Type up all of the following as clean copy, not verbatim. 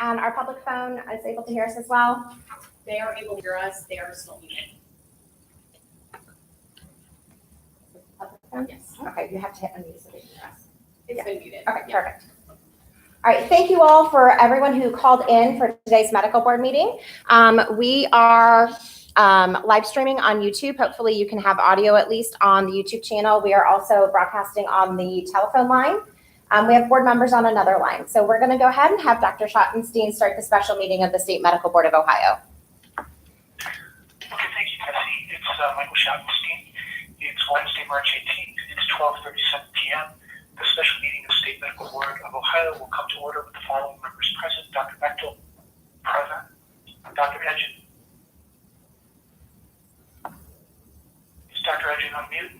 And our public phone is able to hear us as well? They are able to hear us. They are still muted. Public phone? Yes. Okay, you have to hit unmute so they can hear us. It's been muted. Okay, perfect. All right, thank you all for everyone who called in for today's medical board meeting. We are live streaming on YouTube. Hopefully you can have audio at least on the YouTube channel. We are also broadcasting on the telephone line. We have board members on another line. So we're gonna go ahead and have Dr. Schottenstein start the special meeting of the State Medical Board of Ohio. Okay, thank you, Betsy. It's Michael Schottenstein. It's Wednesday, March 18th. It's 12:37 p.m. The special meeting of the State Medical Board of Ohio will come to order with the following members present. Dr. Bechtel, present. Dr. Edgin. Is Dr. Edgin on mute?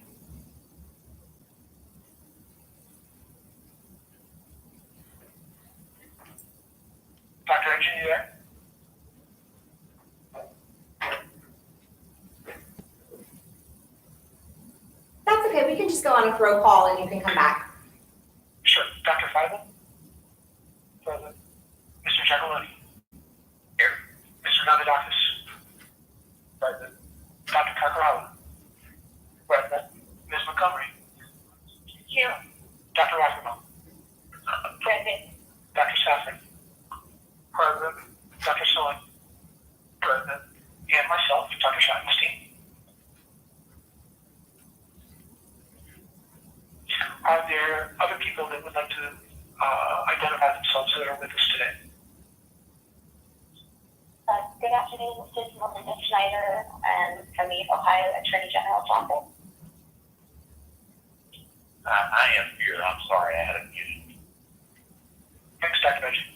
Dr. Edgin, you there? That's okay, we can just go on a roll call and you can come back. Sure. Dr. Feibel? Present. Mr. Giacoloni? Here. Mr. Navidakis? Present. Dr. Kakarala? Present. Ms. Montgomery? Here. Dr. Rockerman? Present. Dr. Saffron? Present. Dr. Soen? Present. And myself, Dr. Schottenstein. Are there other people that would like to identify themselves that are with us today? Good afternoon, this is Melinda Schneider from the Ohio Attorney General's office. I am here. I'm sorry, I had a muted. Thanks, Dr. Edgin.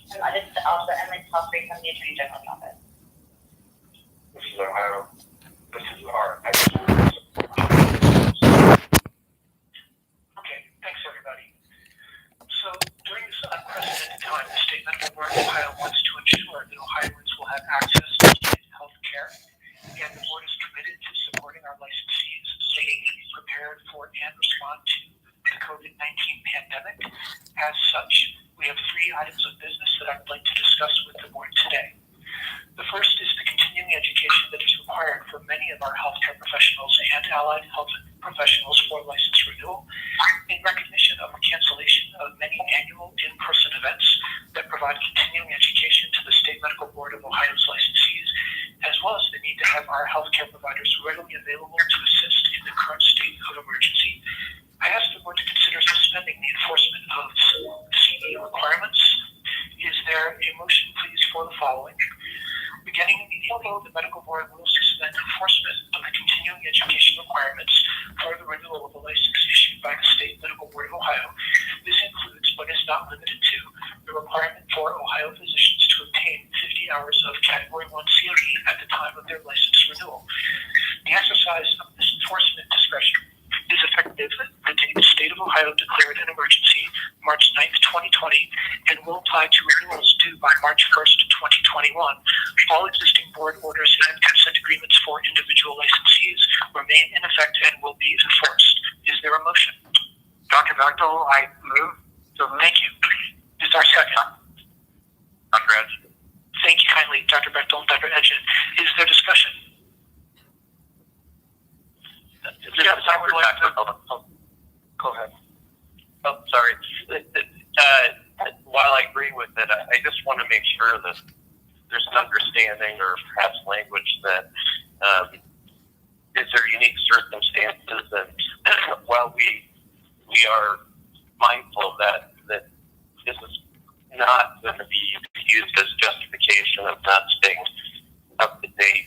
This is also Emily Palfrey from the Attorney General's office. This is Ohio. This is our Thanks, everybody. So during this unprecedented time, the State Medical Board of Ohio wants to ensure that Ohioans will have access to health care, and the board is committed to supporting our licensees so they can be prepared for and respond to the COVID-19 pandemic. As such, we have 3 items of business that I would like to discuss with the board today. The first is the continuing education that is required for many of our healthcare professionals and allied health professionals for license renewal in recognition of the cancellation of many annual in-person events that provide continuing education to the State Medical Board of Ohio's licensees, as well as the need to have our healthcare providers readily available to assist in the current state of emergency. I ask the board to consider suspending the enforcement of CE requirements. Is there a motion, please, for the following? Beginning immediately, the medical board will suspend enforcement of the continuing education requirements for the renewal of a license issued by the State Medical Board of Ohio. This includes, but is not limited to, the requirement for Ohio physicians to obtain 50 hours of Category 1 COE at the time of their license renewal. The exercise of this enforcement discretion is effective the day the State of Ohio declared an emergency, March 9th, 2020, and will apply to renewals due by March 1st, 2021. All existing board orders and consent agreements for individual licensees remain in effect and will be enforced. Is there a motion? Dr. Bechtel, I move. So thank you. Is there a second? Dr. Edgin. Thank you kindly, Dr. Bechtel and Dr. Edgin. Is there discussion? Yes, I would like to. Go ahead. Oh, sorry. While I agree with it, I just want to make sure that there's an understanding or perhaps language that is there unique circumstances, and while we are mindful that this is not going to be used as justification of not staying up to date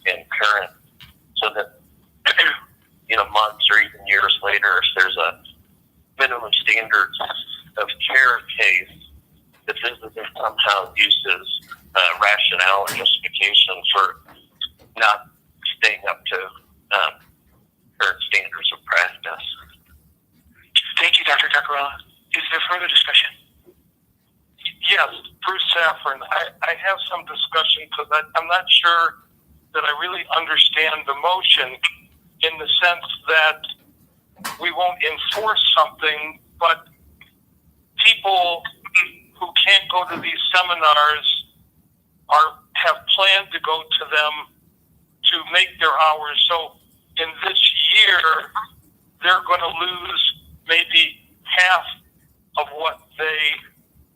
and current, so that months or even years later, if there's a minimum standards of care case, that this isn't somehow used as rationale or justification for not staying up to current standards of practice. Thank you, Dr. Kakarala. Is there further discussion? Yes, Bruce Saffron. I have some discussion because I'm not sure that I really understand the motion in the sense that we won't enforce something, but people who can't can't go to these seminars or have planned to go to them to make their hours. So in this year, they're going to lose maybe half of what they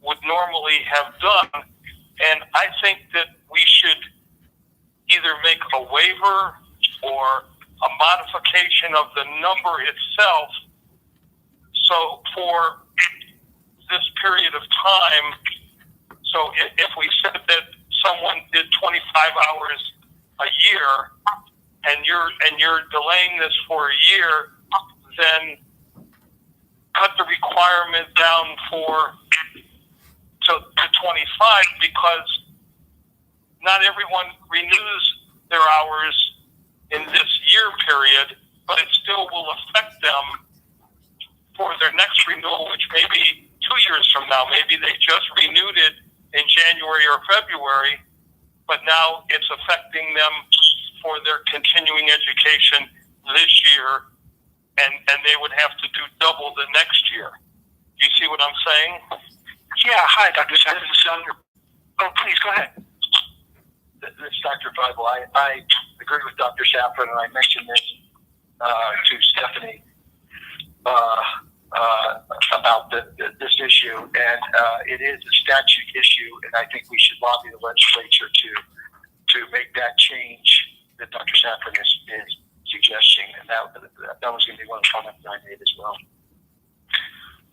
would normally have done. And I think that we should either make a waiver or a modification of the number itself. So for this period of time, so if we said that someone did 25 hours a year and you're delaying this for a year, then cut the requirement down to 25, because not everyone renews their hours in this year period, but it still will affect them for their next renewal, which may be 2 years from now. Maybe they just renewed it in January or February, but now it's affecting them for their continuing education this year, and they would have to do double the next year. Do you see what I'm saying? Yeah, hi, Dr. Saffron. This is oh, please, go ahead. This is Dr. Bible. I agree with Dr. Saffron, and I mentioned this to Stephanie about this issue, and it is a statute issue, and I think we should lobby the legislature to make that change that Dr. Saffron is suggesting, and that was going to be one comment that I made as well.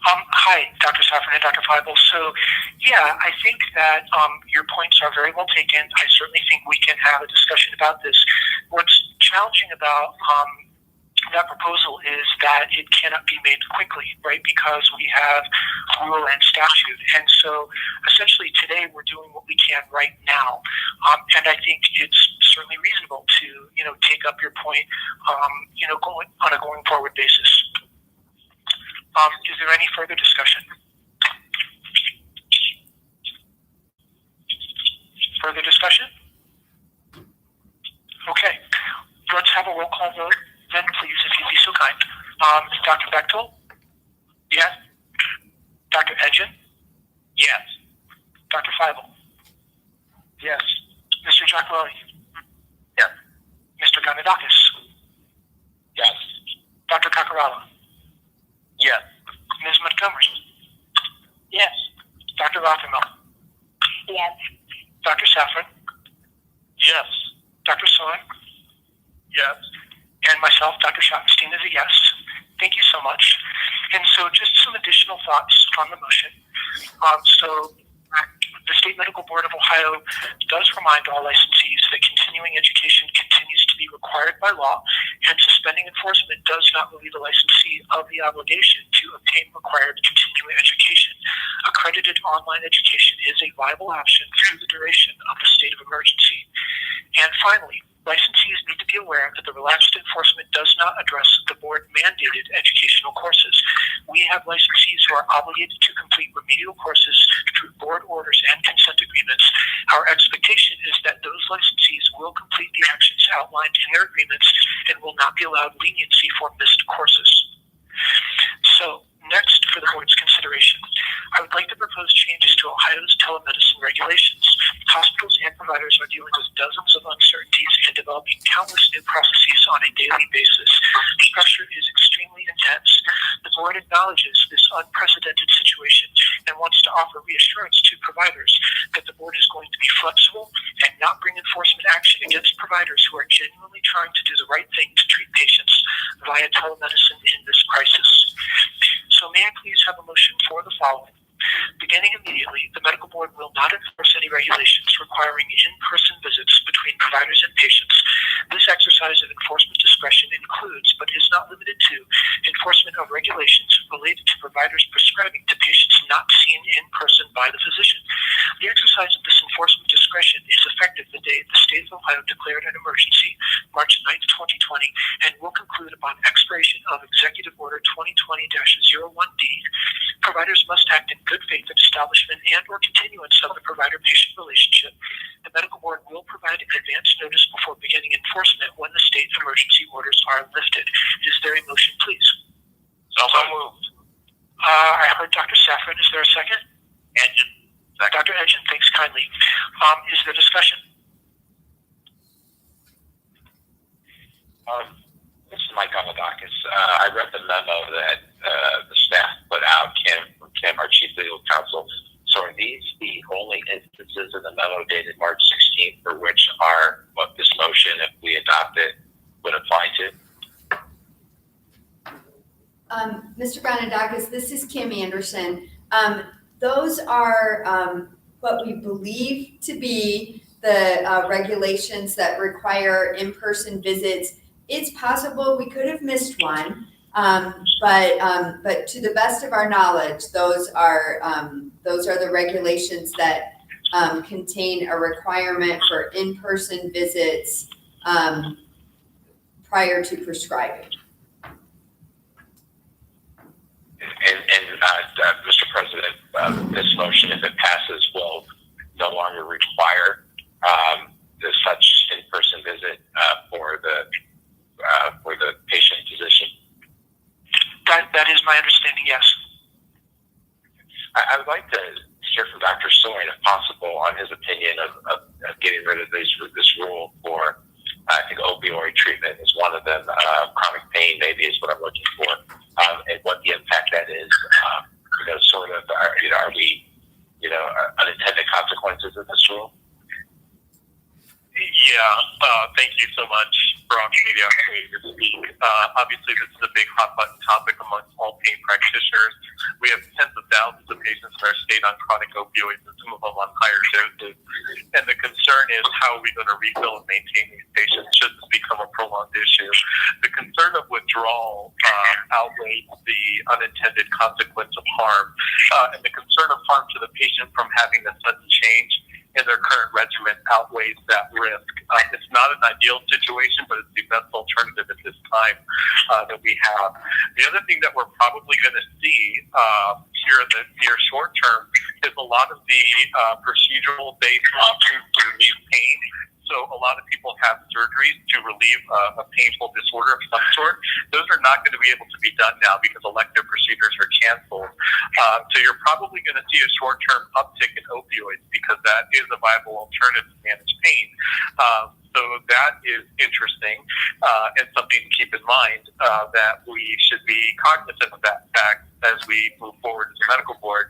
Hi, Dr. Saffron and Dr. Feibel. So, yeah, I think that your points are very well taken. I certainly think we can have a discussion about this. What's challenging about that proposal is that it cannot be made quickly, right? Because we have rule and statute. And so essentially today we're doing what we can right now. And I think it's certainly reasonable to, take up your point, going on a going forward basis. Is there any further discussion? Further discussion? Okay. Let's have a roll call vote then, please, if you'd be so kind. Dr. Bechtel? Yes. Dr. Edgen? Yes. Dr. Feibel? Yes. Mr. Giacomelli? Yes. Mr. Ganadakis? Yes. Dr. Kakarala? Yes. Ms. Montgomery? Yes. Dr. Rothermel? Yes. Dr. Saffron? Yes. Dr. Soin? Yes. And myself, Dr. Schottenstein, is a yes. Thank you so much. And so just some additional thoughts on the motion. So the State Medical Board of Ohio does remind all licensees that continuing education continues to be required by law, and suspending enforcement does not relieve a licensee of the obligation to obtain required continuing education. Accredited online education is a viable option through the duration of the state of emergency. And finally, licensees need to be aware that the relaxed enforcement does not address the board-mandated educational courses. We have licensees who are obligated to complete remedial courses through board orders and consent agreements. Our expectation is that those licensees will complete the actions outlined in their agreements and will not be allowed leniency for missed courses. So, next for the board's consideration, I would like to propose changes to Ohio's telemedicine regulations. Hospitals and providers are dealing with dozens of uncertainties and developing countless new processes on a daily basis. The pressure is extremely intense. The board acknowledges this unprecedented situation and wants to offer reassurance to providers that the board is going to be flexible and not bring enforcement action against providers who are genuinely trying to do the right thing to treat patients via telemedicine in this crisis. So may I please have a motion for the following? Beginning immediately, the medical board will not enforce any regulations requiring in-person visits between providers and patients. This exercise of enforcement discretion includes, but is not limited to, enforcement of regulations related to providers prescribing to patients not seen in person by the physician. The exercise of this enforcement discretion is effective the day the state of Ohio declared an emergency, March 9th, 2020, and will conclude upon expiration of Executive Order 2020-01D. Providers must act in good faith in establishment and or continuance of the provider-patient relationship. The medical board will provide advance notice before beginning enforcement when the state emergency orders are lifted. Is there a motion, please? So moved. I heard Dr. Saffron. Is there a second? Edgen. Dr. Edgen, thanks kindly. Is there discussion? This is Mike Amadakis. I read the memo that the staff put out, Kim, our chief legal counsel. So are these the only instances in the memo dated March 16th for which what this motion, if we adopt it, would apply to? Mr. Banadakis, this is Kim Anderson. Those are what we believe to be the regulations that require in-person visits. It's possible we could have missed one, but to the best of our knowledge, those are the regulations that contain a requirement for in-person visits prior to prescribing. And Mr. President, this motion, if it passes, will no longer require such in-person visit for the patient physician. That is my understanding, yes. I would like to hear from Dr. Soin, if possible, on his opinion of getting rid of this rule for, I think, opioid treatment is one of them. Chronic pain maybe is what I'm looking for, and what the impact that is. Are we, unintended consequences of this rule? Yeah, thank you so much for offering me the opportunity to speak. Obviously, this is a big hot-button topic amongst all pain practitioners. We have tens of thousands of patients in our state on chronic opioids, and some of them on higher doses. And the concern is, how are we going to refill and maintain these patients should this become a prolonged issue? The concern of withdrawal outweighs the unintended consequence of harm, and the concern of harm to the patient from having a sudden change in their current regimen outweighs that risk. It's not an ideal situation, but it's the best alternative at this time that we have. The other thing that we're probably going to see here in the near short term is a lot of the procedural-based options to relieve pain. So a lot of people have surgeries to relieve a painful disorder of some sort. Those are not going to be able to be done now because elective procedures are canceled. So you're probably going to see a short-term uptick in opioids because that is a viable alternative to manage pain. So that is interesting and something to keep in mind that we should be cognizant of that fact as we move forward as a medical board,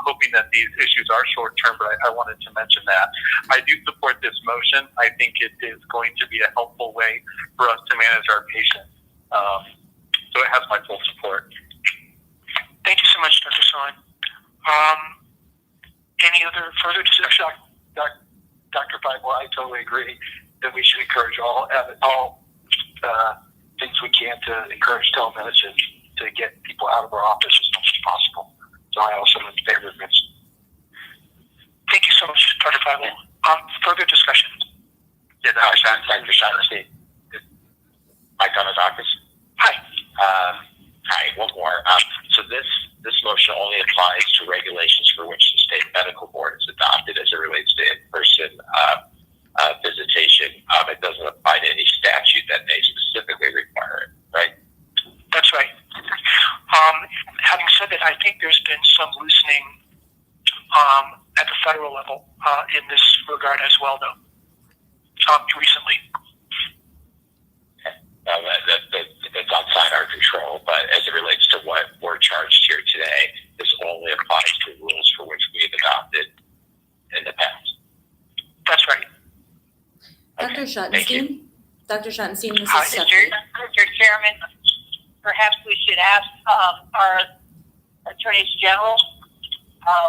hoping that these issues are short-term, but I wanted to mention that. I do support this motion. I think it is going to be a helpful way for us to manage our patients. So it has my full support. Thank you so much, Dr. Soin. Any other further discussion? Dr. Feibel, I totally agree that we should encourage all things we can to encourage telemedicine to get people out of our office as much as possible. So I also am in favor of this. Thank you so much, Dr. Feibel. Further discussion? Yeah, Dr. Schottenstein. Mike Amadakis. Hi. Hi, one more. So this motion only applies to regulations for which the state medical board has adopted as it relates to in-person visitation. It doesn't apply to any statute that may specifically require it, right? That's right. Having said that, I think there's been some loosening at the federal level in this regard as well, though, recently. That's outside our control, but as it relates to what we're charged here today, this only applies to rules for which we've adopted in the past. That's right. Dr. Schottenstein? Dr. Schottenstein, this Hi, is Stephanie. Mr. Chairman, perhaps we should ask our attorneys general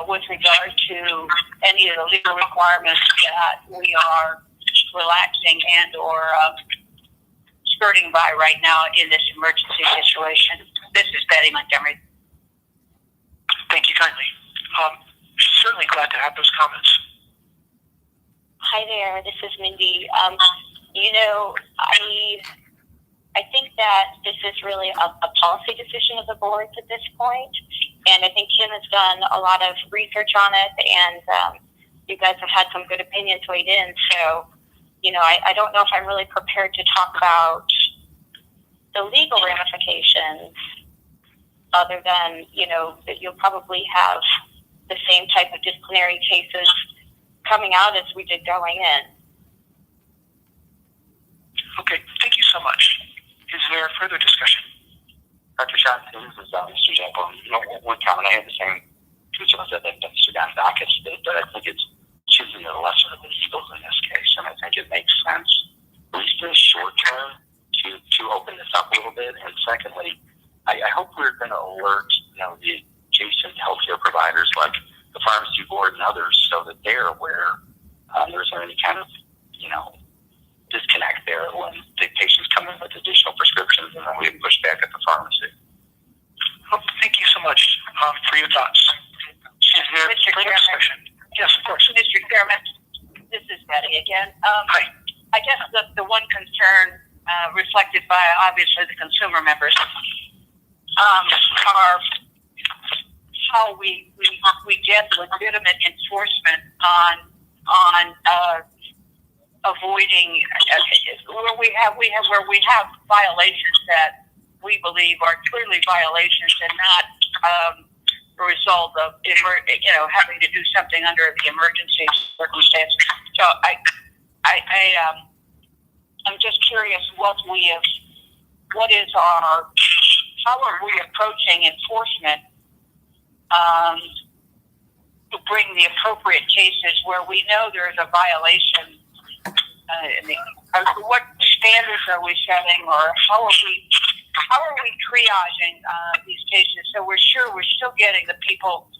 with regard to any of the legal requirements that we are relaxing and or skirting by right now in this emergency situation. This is Betty Montgomery. Thank you kindly. Certainly glad to have those comments. Hi there, this is Mindy. I think that this is really a policy decision of the boards at this point, and I think Kim has done a lot of research on it, and you guys have had some good opinions weighed in. So, I don't know if I'm really prepared to talk about the legal ramifications, other than that you'll probably have the same type of disciplinary cases coming out as we did going in. Okay, thank you so much. Is there further discussion? Dr. Schott, this is Mr. Jekyll. One comment, I had the same concerns that Mr. Gandakis did, but I think it's choosing the lesser of the evils in this case, and I think it makes sense, at least in the short term, to open this up a little bit. And secondly, I hope we're going to alert, the adjacent healthcare providers like the pharmacy board and others, so that they're aware there's any kind of, disconnect there when the patients come in with additional prescriptions and then we push back at the pharmacy. Oh, thank you so much for your thoughts. Is there Mr. further Chairman. discussion? Yes, of course. Mr. Chairman, this is Betty again. Hi. I guess the one concern reflected by obviously the consumer members are how we get legitimate enforcement on avoiding where we have violations that we believe are clearly violations and not a result of having to do something under the emergency circumstances. So I'm just curious how are we approaching enforcement to bring the appropriate cases where we know there is a violation. What standards are we setting, or how are we triaging these cases so we're sure we're still getting the people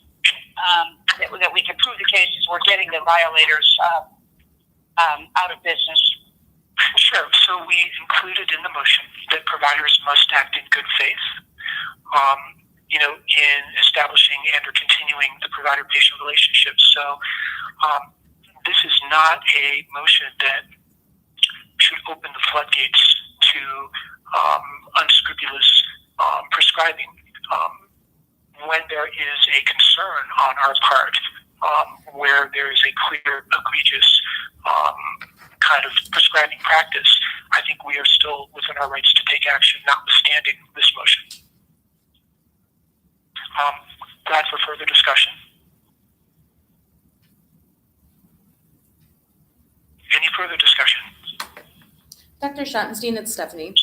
that we can prove the cases, we're getting the violators out of business? Sure. So we included in the motion that providers must act in good faith, in establishing and or continuing the provider-patient relationship. So this is not a motion that should open the floodgates to unscrupulous prescribing. When there is a concern on our part, where there is a clear, egregious kind of prescribing practice, I think we are still within our rights to take action, notwithstanding this motion. Glad for further discussion. Any further discussion? Dr. Schottenstein, it's Stephanie.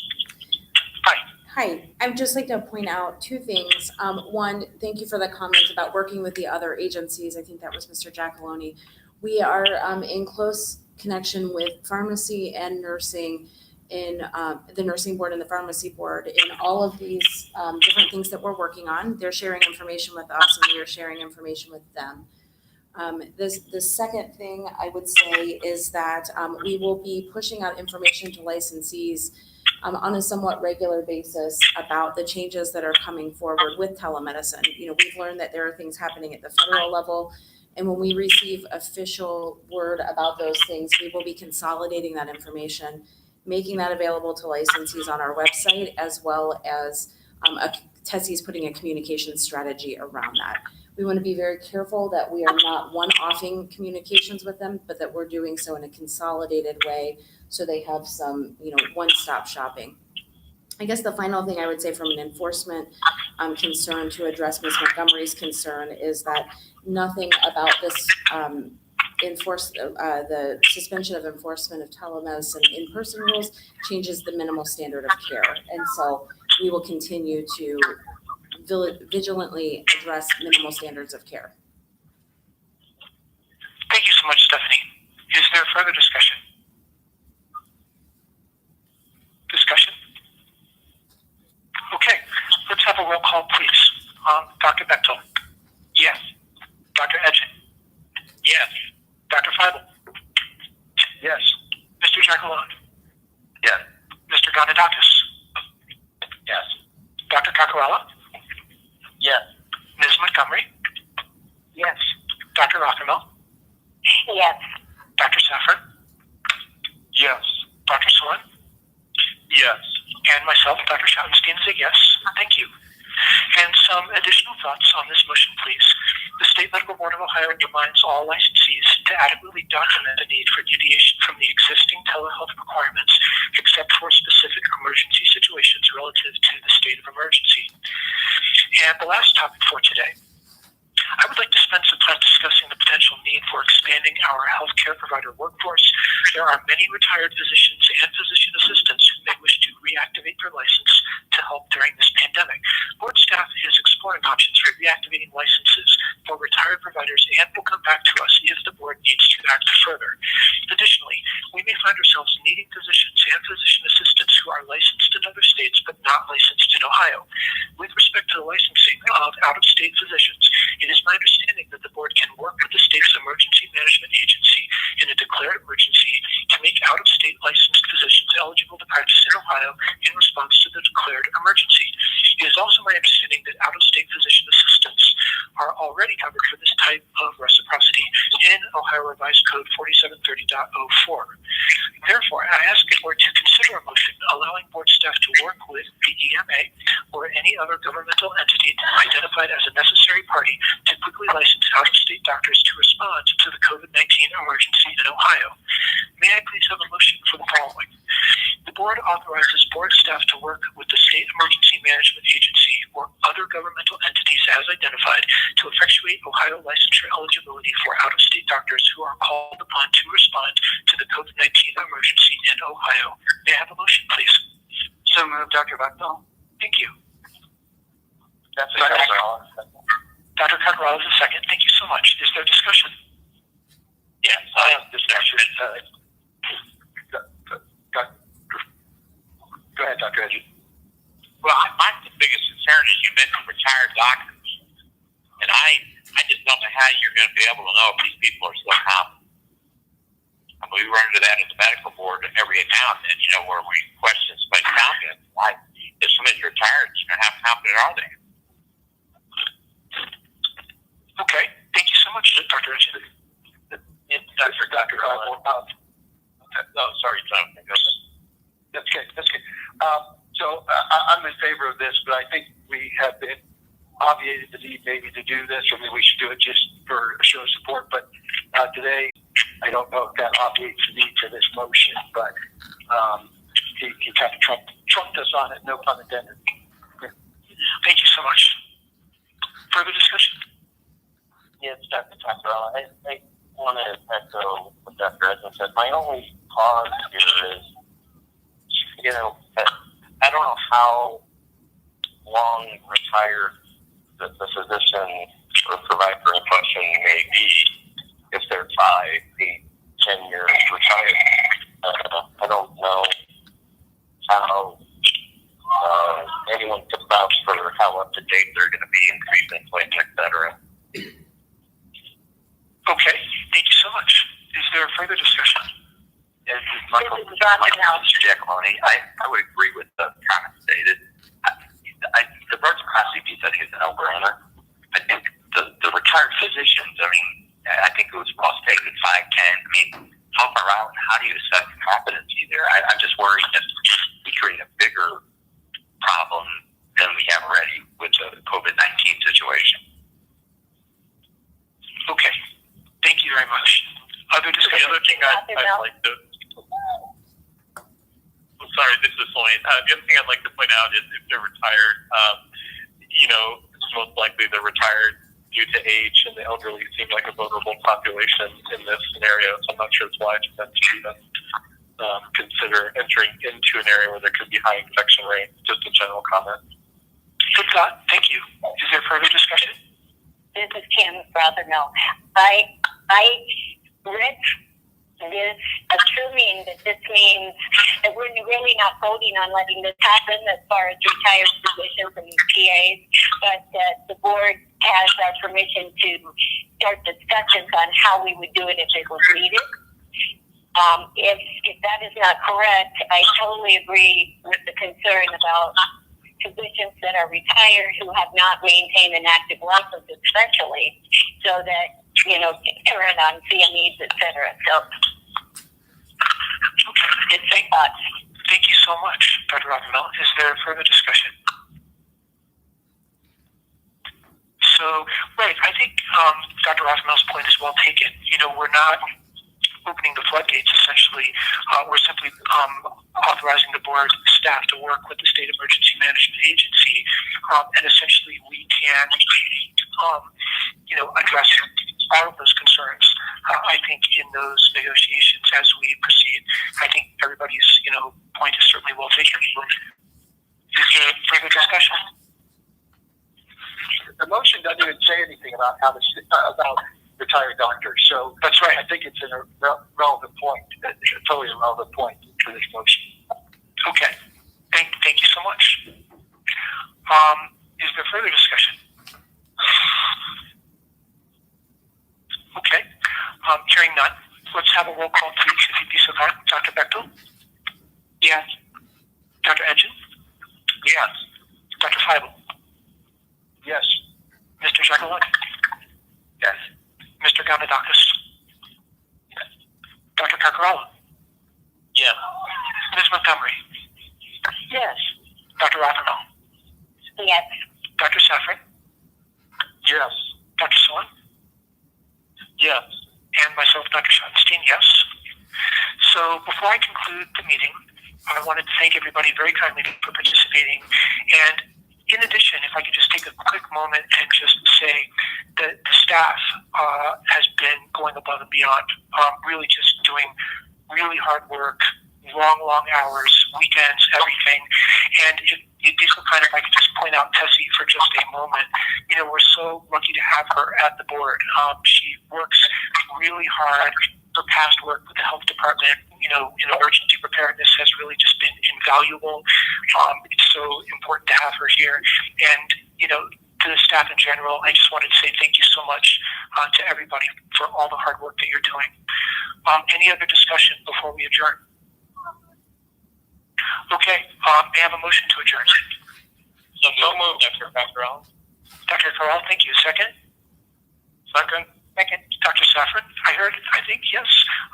Hi. Hi, I'd just like to point out two things. One, thank you for the comments about working with the other agencies. I think that was Mr. Giacalone. We are in close connection with pharmacy and nursing in the nursing board and the pharmacy board in all of these different things that we're working on. They're sharing information with us and we are sharing information with them. The second thing I would say is that we will be pushing out information to licensees on a somewhat regular basis about the changes that are coming forward with telemedicine. We've learned that there are things happening at the federal level, and when we receive official word about those things, we will be consolidating that information, making that available to licensees on our website, as well as Tessie's putting a communication strategy around that. We want to be very careful that we are not one-offing communications with them, but that we're doing so in a consolidated way so they have some, one-stop shopping. I guess the final thing I would say from an enforcement concern to address Ms. Montgomery's concern is that nothing about this the suspension of enforcement of telemedicine in-person rules changes the minimal standard of care. And so we will continue to vigilantly address minimal standards of care. Thank you so much, Stephanie. Is there further discussion? Okay, let's have a roll call, please. Dr. Bechtel? Yes. Dr. Edgen? Yes. Dr. Feibel? Yes. Mr. Giacalone? Yes. Mr. Gandadakis? Yes. Dr. Cacarella? Yes. Ms. Montgomery? Yes. Dr. Rothermel? Yes. Dr. Saffron? Yes. Dr. Soren? Yes. And myself, Dr. Schottenstein, is a yes. Thank you. And some additional thoughts on this motion, please. The State Medical Board of Ohio reminds all licensees to adequately document the need for deviation from the existing telehealth requirements, except for specific emergency situations relative to the state of emergency. And the last topic for today, I would like to spend some time discussing expanding our healthcare provider workforce, there are many retired physicians and physician assistants who may wish to reactivate their license to help during this pandemic. Board staff is exploring options for reactivating licenses for retired providers and will come back to us if the board needs to act further. Additionally, we may find ourselves needing physicians and physician assistants who are licensed in other states but not licensed in Ohio. With respect to the licensing of out-of-state physicians, it is my understanding that the board can work with the state's emergency management agency in a declared emergency to make out-of-state licensed physicians eligible to practice in Ohio in response to the declared emergency. It is also my understanding that out-of-state physician assistants are already covered for this type of reciprocity in Ohio Revised Code 4730.04. Therefore, I ask the board to consider a motion allowing board staff to work with the EMA or any other governmental entity identified as a necessary party to quickly license out-of-state doctors to respond to the COVID-19 emergency in Ohio. May I please have a motion for the following? The board authorizes board staff to work with the State Emergency Management Agency or other governmental entities as identified to effectuate Ohio licensure eligibility for out-of-state doctors who are called upon to respond to the COVID-19 emergency in Ohio. May I have a motion, please? So moved, Dr. Bechtel. Thank you. That's Dr. Cotterell is a second. Thank you so much. Is there discussion? Yes, I have discussion. Go ahead, Dr. Edgy. Well, my biggest concern is you mentioned retired doctors, and I just don't know how you're going to be able to know if these people are still competent. I mean, we run into that at the medical board every now and then, where we question somebody's competence. Like, if somebody's retired, how competent are they? Okay. Thank you so much, Dr. Edgy. Dr. Sorry, Tom. That's good. So I'm in favor of this, but I think we have been obviated the need maybe to do this, or maybe we should do it just for a show of support. But today, I don't know if that obviates the need for this motion, but he kind of trumped us on it, no pun intended. Thank you so much. Further discussion? Yes, Dr. Cotterell, I want to echo what Dr. Edson said. My only pause here is, I don't know how long retired the physician or provider in question may be, if they're 5, 8, 10 years retired. I don't know how anyone could vouch for how up to date they're going to be in treatment plan, et cetera. Okay. Thank you so much. Is there further discussion? Yes, Michael, Mr. Giacalone, I would agree with the comments stated. The reciprocity piece, I think, is a no-brainer. I think the retired physicians, I think it was well stated, 5, 10. How far out? How do you assess competency there? I'm just worried that we create a bigger problem than we have already with the COVID-19 situation. Okay. Thank you very much. Other discussion? The other thing I'd like to... Sorry, this is Sloane. The other thing I'd like to point out is if they're retired, it's most likely they're retired due to age, and the elderly seem like a vulnerable population in this scenario, so I'm not sure it's wise for them to even consider entering into an area where there could be high infection rate. Just a general comment. Good thought. Thank you. Is there further discussion? This is Kim Rothermill. I read this assuming that this means that we're really not voting on letting this happen as far as retired physicians and PAs, but that the board has our permission to start discussions on how we would do it if it was needed. If that is not correct, I totally agree with the concern about physicians that are retired who have not maintained an active license, especially, so that, current on CMEs, et cetera. So, okay. Thank you so much, Dr. Rothermill. Is there further discussion? So, right, I think Dr. Rothermill's point is well taken. We're not opening the floodgates, essentially. We're simply authorizing the board staff to work with the State Emergency Management Agency, and essentially we can, address all of those concerns. I I think in those negotiations as we proceed, I think everybody's, point is certainly well taken. Is there further discussion? The motion doesn't even say anything about about retired doctors, so That's right. I think it's a relevant point, a totally irrelevant point for this motion. Okay. Thank you so much. Is there further discussion? Okay. Hearing none, let's have a roll call, please, if you'd be so kind. Dr. Bechtel? Yes. Dr. Edgen? Yes. Dr. Feibel? Yes. Mr. Jagaloni? Yes. Mr. Gamadakis? Yes. Dr. Carcarella? Yes. Ms. Montgomery? Yes. Dr. Raffermal? Yes. Dr. Saffron? Yes. Dr. Swan? Yes. And myself, Dr. Schottenstein, yes. So before I conclude the meeting, I wanted to thank everybody very kindly for participating. And in addition, if I could just take a quick moment and just say that the staff has been going above and beyond, really just doing really hard work, long hours, weekends, everything. And you'd be so kind if I could just point out Tessie for just a moment. We're so lucky to have her at the board. She works really hard. Her past work with the health department, in emergency preparedness has really just been invaluable. It's so important to have her here. And, to the staff in general, I just wanted to say thank you so much to everybody for all the hard work that you're doing. Any other discussion before we adjourn? Okay, may I have a motion to adjourn? So moved, Dr. Carcarella. Dr. Carell, thank you. Second? Second. Dr. Saffron, I think, yes.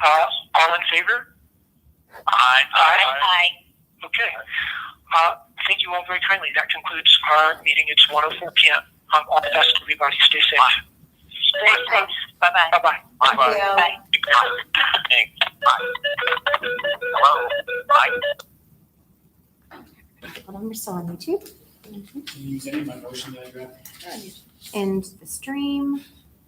All in favor? Aye. Aye. Okay. Thank you all very kindly. That concludes our meeting. It's 1:04 p.m. All the best, everybody. Stay safe. Thanks. Bye-bye. Bye-bye. Thank Bye. you. Bye. Thanks. Hello. Aye. Hold on, we're still on YouTube. Can you use any of my motion that I grabbed? End the stream.